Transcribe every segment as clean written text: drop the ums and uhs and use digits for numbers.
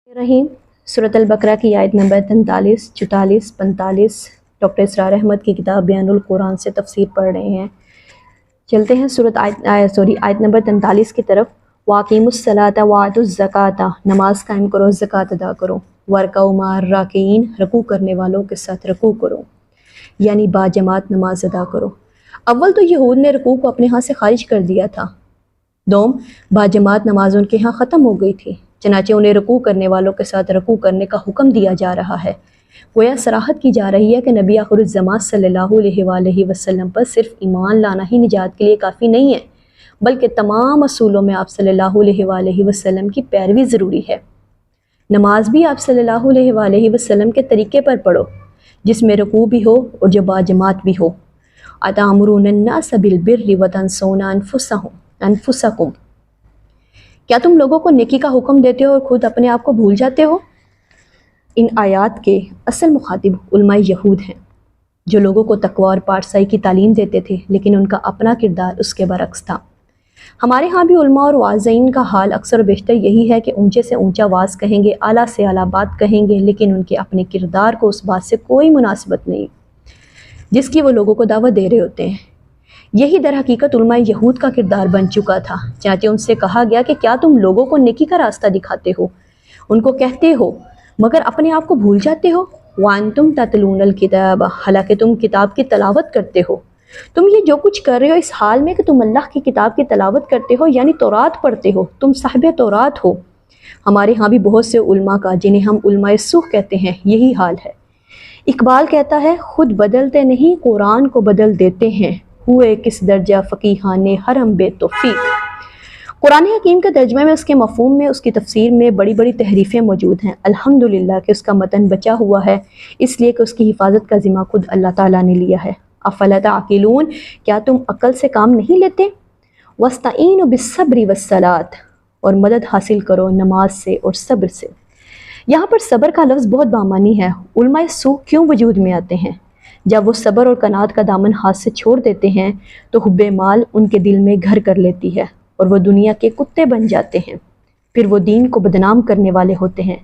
رحیم سورۃ البقرہ کی آیت نمبر 43، 44، 45 ڈاکٹر اسرار احمد کی کتاب بیان القرآن سے تفسیر پڑھ رہے ہیں۔ چلتے ہیں آیت نمبر 43 کی طرف۔ وَأَقِیمُوا الصَّلَاةَ وَآتُوا الزَّکَاةَ، نماز قائم کرو، زکوٰۃ ادا کرو۔ وَارْکَعُوا مَعَ الرَّاکعِینَ، رکوع کرنے والوں کے ساتھ رکوع کرو، یعنی با جماعت نماز ادا کرو۔ اول تو یہود نے رکوع کو اپنے ہاں سے خارج کر دیا تھا، دوم با جماعت نماز ان کے ہاں ختم ہو گئی تھی، چنانچہ انہیں رکوع کرنے والوں کے ساتھ رکوع کرنے کا حکم دیا جا رہا ہے۔ گویا صراحت کی جا رہی ہے کہ نبی آخر الزماں صلی اللہ علیہ وآلہ وسلم پر صرف ایمان لانا ہی نجات کے لیے کافی نہیں ہے، بلکہ تمام اصولوں میں آپ صلی اللہ علیہ وآلہ وسلم کی پیروی ضروری ہے۔ نماز بھی آپ صلی اللہ علیہ وآلہ وسلم کے طریقے پر پڑھو، جس میں رکوع بھی ہو اور جو با جماعت بھی ہو۔ أَتَأْمُرُونَ النَّاسَ بِالْبِرِّ وَتَنْسَوْنَ أَنفُسَكُمْ، کیا تم لوگوں کو نیکی کا حکم دیتے ہو اور خود اپنے آپ کو بھول جاتے ہو؟ ان آیات کے اصل مخاطب علماء یہود ہیں، جو لوگوں کو تقوی اور پارسائی کی تعلیم دیتے تھے، لیکن ان کا اپنا کردار اس کے برعکس تھا۔ ہمارے ہاں بھی علماء اور واعظین کا حال اکثر و بیشتر یہی ہے کہ اونچے سے اونچا واعظ کہیں گے، اعلیٰ سے اعلیٰ بات کہیں گے، لیکن ان کے اپنے کردار کو اس بات سے کوئی مناسبت نہیں جس کی وہ لوگوں کو دعوت دے رہے ہوتے ہیں۔ یہی در حقیقت علماء یہود کا کردار بن چکا تھا، چنانچہ ان سے کہا گیا کہ کیا تم لوگوں کو نیکی کا راستہ دکھاتے ہو، ان کو کہتے ہو، مگر اپنے آپ کو بھول جاتے ہو۔ وَأَنْتُمْ تَتْلُونَ الْكِتَابَ، حالانکہ تم کتاب کی تلاوت کرتے ہو۔ تم یہ جو کچھ کر رہے ہو اس حال میں کہ تم اللہ کی کتاب کی تلاوت کرتے ہو، یعنی تورات پڑھتے ہو، تم صاحب تورات ہو۔ ہمارے ہاں بھی بہت سے علماء کا، جنہیں ہم علماء سوء کہتے ہیں، یہی حال ہے۔ اقبال کہتا ہے، خود بدلتے نہیں قرآن کو بدل دیتے ہیں، ہوئے کس درجہ فقیہان حرم بے توفیق۔ قرآن حکیم کے ترجمے میں، اس کے مفہوم میں، اس کی تفسیر میں بڑی بڑی تحریفیں موجود ہیں۔ الحمدللہ کہ اس کا متن بچا ہوا ہے، اس لیے کہ اس کی حفاظت کا ذمہ خود اللہ تعالیٰ نے لیا ہے۔ افلا تعقلون، کیا تم عقل سے کام نہیں لیتے؟ واستعینوا بالصبر والصلاۃ، اور مدد حاصل کرو نماز سے اور صبر سے۔ یہاں پر صبر کا لفظ بہت بامانی ہے۔ علماء سوء کیوں وجود میں آتے ہیں؟ جب وہ صبر اور قناعت کا دامن ہاتھ سے چھوڑ دیتے ہیں تو حب مال ان کے دل میں گھر کر لیتی ہے اور وہ دنیا کے کتے بن جاتے ہیں۔ پھر وہ دین کو بدنام کرنے والے ہوتے ہیں،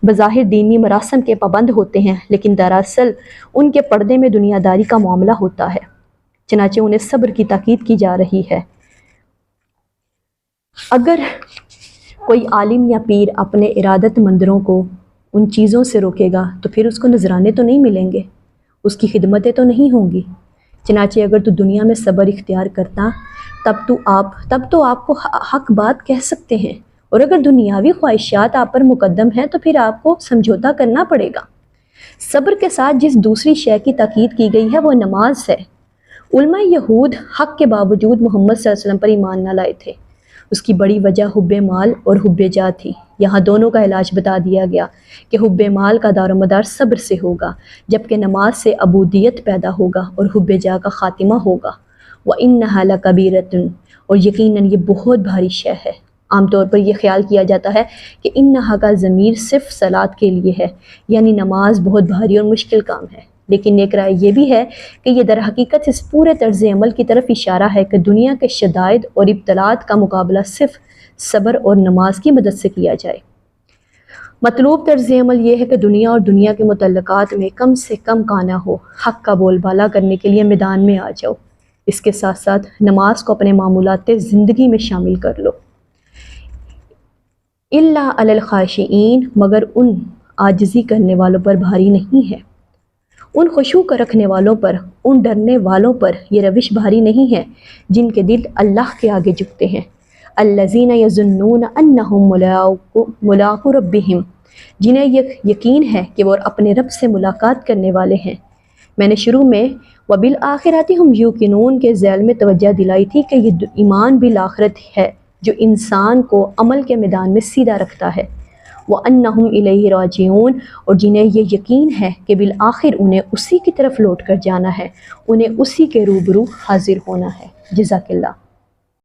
بظاہر دینی مراسم کے پابند ہوتے ہیں، لیکن دراصل ان کے پردے میں دنیا داری کا معاملہ ہوتا ہے۔ چنانچہ انہیں صبر کی تاکید کی جا رہی ہے۔ اگر کوئی عالم یا پیر اپنے ارادت مندوں کو ان چیزوں سے روکے گا تو پھر اس کو نذرانے تو نہیں ملیں گے، اس کی خدمتیں تو نہیں ہوں گی۔ چنانچہ اگر تو دنیا میں صبر اختیار کرتا تب تو آپ کو حق بات کہہ سکتے ہیں، اور اگر دنیاوی خواہشات آپ پر مقدم ہیں تو پھر آپ کو سمجھوتا کرنا پڑے گا۔ صبر کے ساتھ جس دوسری شے کی تاکید کی گئی ہے وہ نماز ہے۔ علماء یہود حق کے باوجود محمد صلی اللہ علیہ وسلم پر ایمان نہ لائے تھے۔ اس کی بڑی وجہ حب مال اور حب جاہ تھی۔ یہاں دونوں کا علاج بتا دیا گیا کہ حب مال کا دار و مدار صبر سے ہوگا، جبکہ نماز سے عبودیت پیدا ہوگا اور حب جاہ کا خاتمہ ہوگا۔ وَإِنَّهَا لَكَبِيرَةٌ، اور یقیناً یہ بہت بھاری شے ہے۔ عام طور پر یہ خیال کیا جاتا ہے کہ انہا کا ضمیر صرف صلاۃ کے لیے ہے، یعنی نماز بہت بھاری اور مشکل کام ہے، لیکن ایک رائے یہ بھی ہے کہ یہ در حقیقت اس پورے طرز عمل کی طرف اشارہ ہے کہ دنیا کے شدائد اور ابتلاءات کا مقابلہ صرف صبر اور نماز کی مدد سے کیا جائے۔ مطلوب طرز عمل یہ ہے کہ دنیا اور دنیا کے متعلقات میں کم سے کم کانا ہو، حق کا بول بالا کرنے کے لیے میدان میں آ جاؤ۔ اس کے ساتھ ساتھ نماز کو اپنے معمولات زندگی میں شامل کر لو۔ الا علی الخاشعین، مگر ان عاجزی کرنے والوں پر بھاری نہیں ہے، ان خشوع کا رکھنے والوں پر، ان ڈرنے والوں پر یہ روش بھاری نہیں ہے جن کے دل اللہ کے آگے جھکتے ہیں۔ الذین یظنون انہم ملاقو ربہم، جنہیں یہ یقین ہے کہ وہ اپنے رب سے ملاقات کرنے والے ہیں۔ میں نے شروع میں وبالآخرۃ ہم یوقنون کے ذیل میں توجہ دلائی تھی کہ یہ ایمان بالآخرت ہے جو انسان کو عمل کے میدان میں سیدھا رکھتا ہے۔ وَأَنَّهُمْ إِلَيْهِ راجعون، اور جنہیں یہ یقین ہے کہ بالآخر انہیں اسی کی طرف لوٹ کر جانا ہے، انہیں اسی کے روبرو حاضر ہونا ہے۔ جزاک اللہ۔